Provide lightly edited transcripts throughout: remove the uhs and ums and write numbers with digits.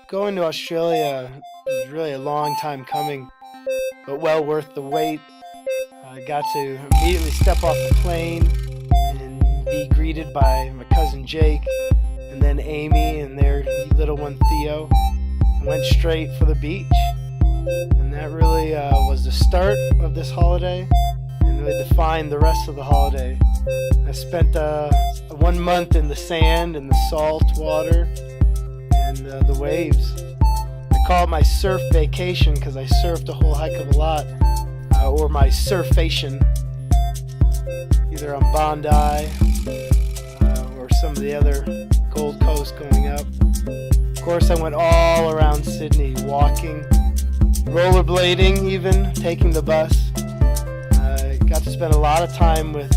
Going to Australia was really a long time coming, but well worth the wait. I got to immediately step off the plane and be greeted by my cousin Jake, and then Amy and their little one Theo, and went straight for the beach. And that really was the start of this holiday, and really defined the rest of the holiday. I spent 1 month in the sand and the salt water and the waves. I call it my surf vacation because I surfed a whole heck of a lot, or my surfation, either on Bondi or some of the other Gold Coast going up. Of course, I went all around Sydney, walking, rollerblading, even taking the bus. I got to spend a lot of time with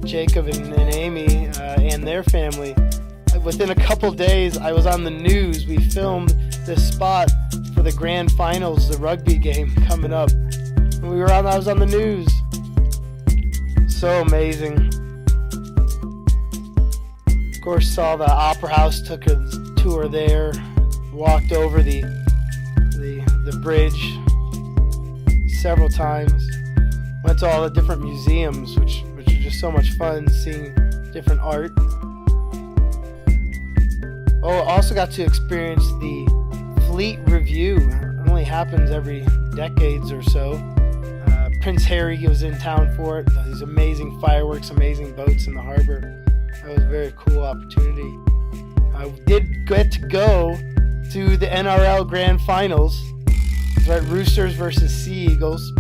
Jacob and Amy and their family. Within a couple days, I was on the news. We filmed this spot for the grand finals, the rugby game coming up. I was on the news. So amazing. Of course, saw the Opera House, took a tour there, walked over the bridge several times, went to all the different museums, which are just so much fun, seeing different art. Also got to experience the Fleet Review. It only happens every decades or so. Prince Harry was in town for it. These amazing fireworks, amazing boats in the harbor. That was a very cool opportunity. I did get to go to the NRL Grand Finals. It's right, Roosters versus Sea Eagles.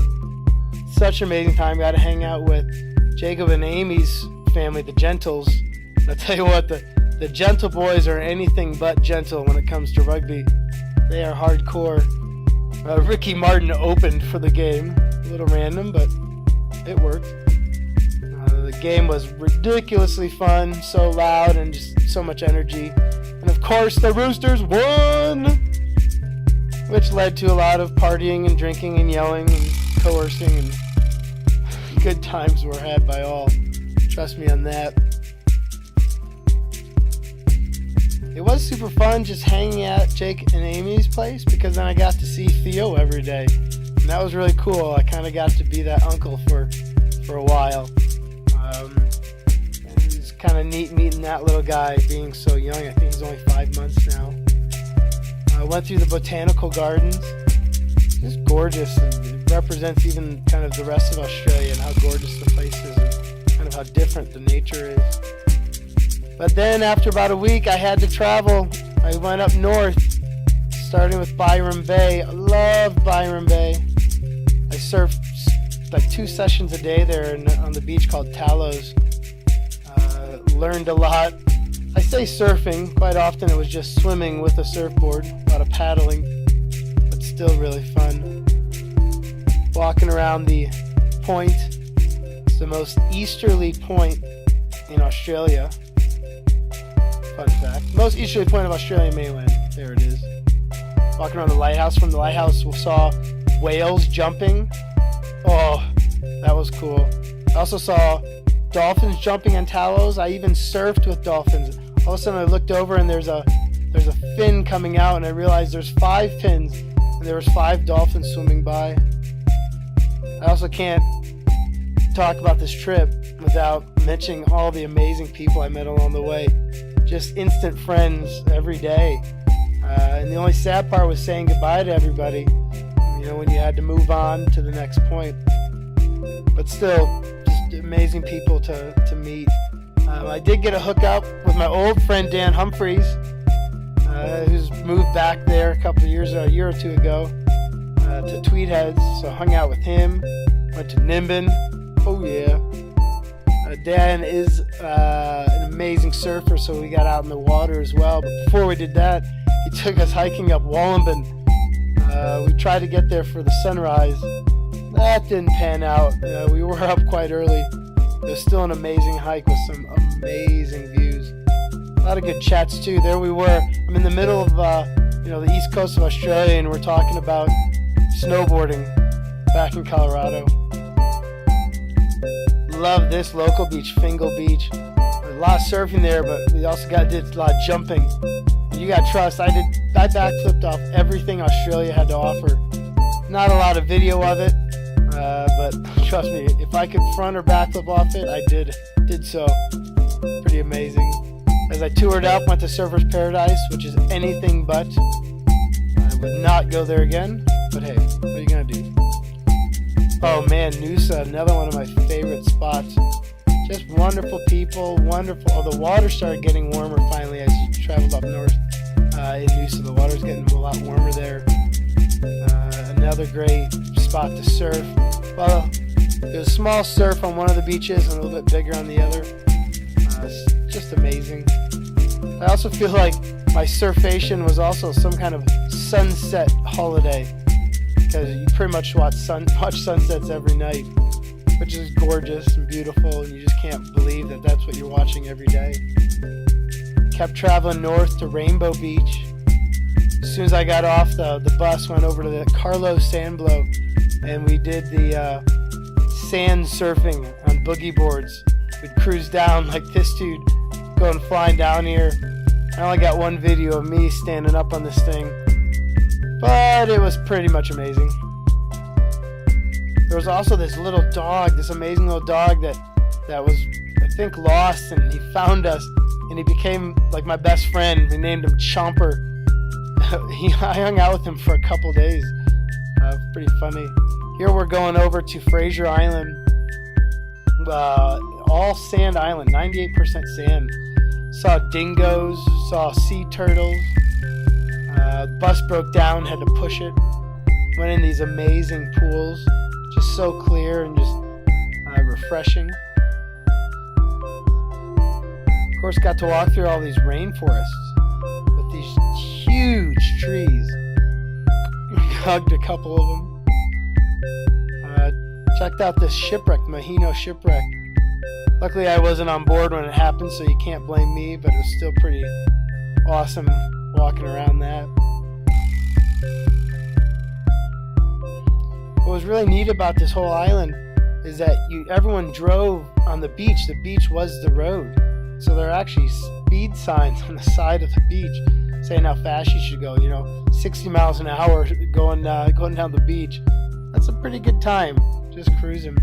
Such an amazing time. Got to hang out with Jacob and Amy's family, the Gentles. And I'll tell you what, the Gentle boys are anything but gentle when it comes to rugby. They are hardcore. Ricky Martin opened for the game. A little random, but it worked. The game was ridiculously fun, so loud, and just so much energy. And of course, the Roosters won! Which led to a lot of partying and drinking and yelling and coercing, and good times were had by all. Trust me on that. It was super fun just hanging at Jake and Amy's place, because then I got to see Theo every day. And that was really cool. I kind of got to be that uncle for a while. And it was kind of neat meeting that little guy being so young. I think he's only 5 months now. I went through the botanical gardens. It's gorgeous, and it represents even kind of the rest of Australia and how gorgeous the place is and kind of how different the nature is. But then after about a week, I had to travel. I went up north, starting with Byron Bay. I love Byron Bay. I surfed like 2 sessions a day there on the beach called Talos. Learned a lot. I say surfing. Quite often it was just swimming with a surfboard. A lot of paddling, but still really fun. Walking around the point. It's the most easterly point in Australia. Fun fact. Most easterly point of Australian mainland. There it is. Walking around the lighthouse. From the lighthouse we saw whales jumping. Oh, that was cool. I also saw dolphins jumping on Talos. I even surfed with dolphins. All of a sudden I looked over and there's a fin coming out, and I realized there's 5 fins and there was 5 dolphins swimming by. I also can't talk about this trip without mentioning all the amazing people I met along the way. Just instant friends every day. And the only sad part was saying goodbye to everybody, when you had to move on to the next point. But still, just amazing people to meet. I did get a hookup with my old friend Dan Humphreys, who's moved back there a year or two ago, to Tweedheads. So I hung out with him, went to Nimbin. Oh yeah. Dan is an amazing surfer, so we got out in the water as well. But before we did that, he took us hiking up Wollongong. We tried to get there for the sunrise. That didn't pan out. We were up quite early. It was still an amazing hike with some amazing views. A lot of good chats too. There we were. I'm in the middle of the east coast of Australia, and we're talking about snowboarding back in Colorado. Love this local beach, Fingal Beach. There's a lot of surfing there, but we also did a lot of jumping. you got trust. I backflipped off everything Australia had to offer. Not a lot of video of it, but trust me, if I could front or backflip off it, I did so. Pretty amazing. As I toured up, went to Surfer's Paradise, which is anything but. I would not go there again, but hey, what are you gonna do? Oh man, Noosa, another one of my favorite spots. Just wonderful people, wonderful. Oh, the water started getting warmer finally as you traveled up north in Noosa. The water's getting a lot warmer there. Another great spot to surf. Well, there's a small surf on one of the beaches and a little bit bigger on the other. Just amazing. I also feel like my surfation was also some kind of sunset holiday, because you pretty much watch sunsets every night, which is gorgeous and beautiful, and you just can't believe that that's what you're watching every day. Kept traveling north to Rainbow Beach. As soon as I got off the bus, went over to the Carlo sandblow, and we did the sand surfing on boogie boards. We'd cruise down like this dude going flying down here. I only got one video of me standing up on this thing, but it was pretty much amazing. There was also this little dog, this amazing little dog that was, I think, lost, and he found us, and he became like my best friend. We named him Chomper. I hung out with him for a couple days. Pretty funny. Here we're going over to Fraser Island. All sand island, 98% sand. Saw dingoes, saw sea turtles. The bus broke down, had to push it. Went in these amazing pools, just so clear and just refreshing. Of course, got to walk through all these rainforests with these huge trees. Hugged a couple of them. Checked out this shipwreck, the Mahino shipwreck. Luckily, I wasn't on board when it happened, so you can't blame me, but it was still pretty awesome walking around that. What was really neat about this whole island is that everyone drove on the beach. The beach was the road. So there are actually speed signs on the side of the beach saying how fast you should go. 60 miles an hour going down the beach. That's a pretty good time, just cruising.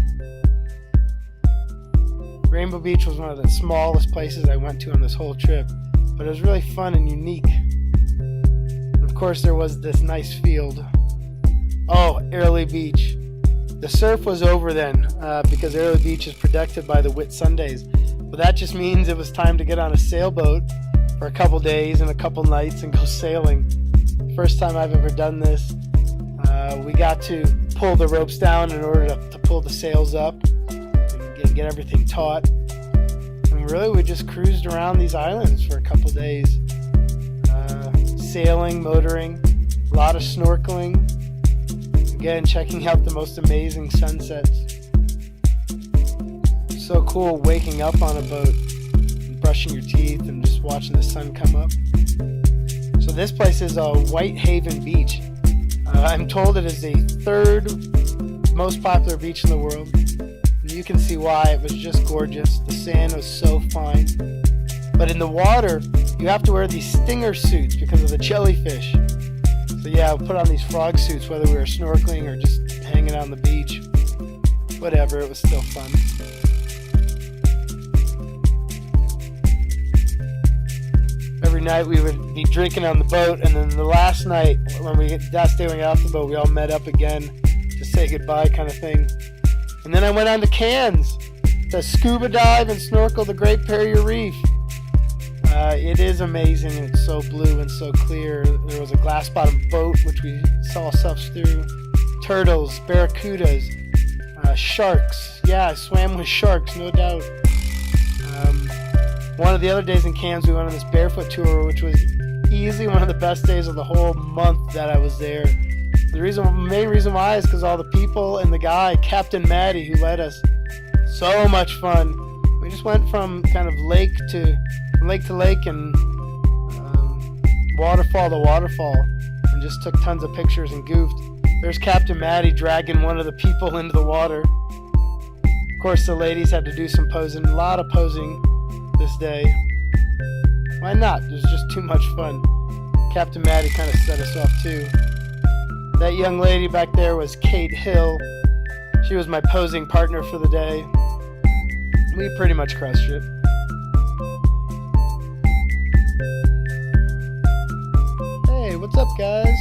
Rainbow Beach was one of the smallest places I went to on this whole trip, but it was really fun and unique. And of course, there was this nice field. Oh, Airlie Beach. The surf was over then because Airlie Beach is protected by the Whitsundays. But that just means it was time to get on a sailboat for a couple days and a couple nights and go sailing. First time I've ever done this. We got to pull the ropes down in order to pull the sails up and get everything taut. And really, we just cruised around these islands for a couple days. Sailing, motoring, a lot of snorkeling. Again, checking out the most amazing sunsets. So cool waking up on a boat and brushing your teeth and just watching the sun come up. So this place is Whitehaven Beach. I'm told it is the third most popular beach in the world. And you can see why. It was just gorgeous. The sand was so fine. But in the water, you have to wear these stinger suits because of the jellyfish. So yeah, we put on these frog suits whether we were snorkeling or just hanging out on the beach. Whatever, it was still fun. Every night we would be drinking on the boat, and then the last night, when we got off the boat, we all met up again to say goodbye kind of thing. And then I went on to Cairns to scuba dive and snorkel the Great Barrier Reef. It is amazing. It's so blue and so clear. There was a glass bottom boat which we saw stuff through. Turtles, barracudas, sharks. Yeah, I swam with sharks, no doubt. One of the other days in Cairns, we went on this barefoot tour, which was easily one of the best days of the whole month that I was there. The main reason why is because all the people and the guy, Captain Maddie, who led us. So much fun. We just went from kind of lake to lake and waterfall to waterfall and just took tons of pictures and goofed. There's Captain Maddie dragging one of the people into the water. Of course, the ladies had to do some posing, a lot of posing this day. Why not? It was just too much fun. Captain Maddie kind of set us off too. That young lady back there was Kate Hill. She was my posing partner for the day. We pretty much crushed it. Hey, what's up, guys?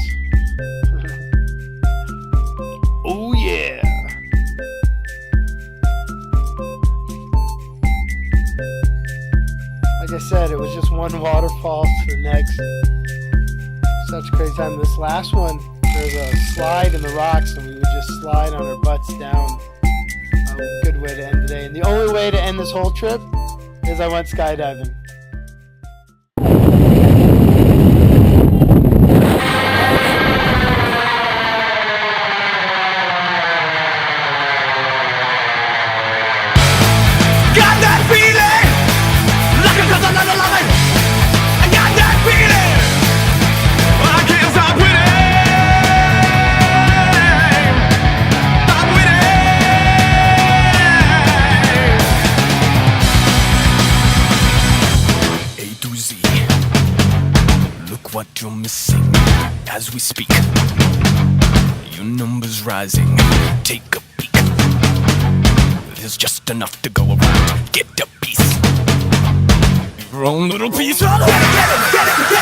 Oh yeah. Like I said, it was just one waterfall to the next. Such a crazy time. This last one, there's a slide in the rocks, and we would just slide on our butts down. A good way to end the day. And the only way to end this whole trip is I went skydiving. What you're missing as we speak. Your numbers rising. Take a peek. There's just enough to go around. Get a piece. Your own little piece. Get it, get it, get it.